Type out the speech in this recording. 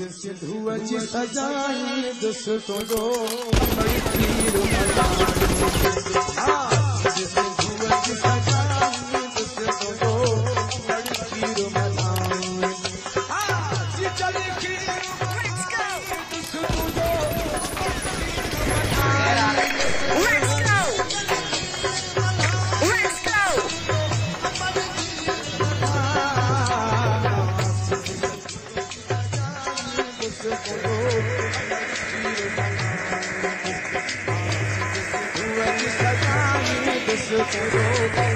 सिंधु जी सजाई दोस्तों जो बड़ी पीर हाँ सिंधु जी सजाई दोस्तों जो बड़ी पीर मनाई हाँ चल की दोस्तों जो Let's go.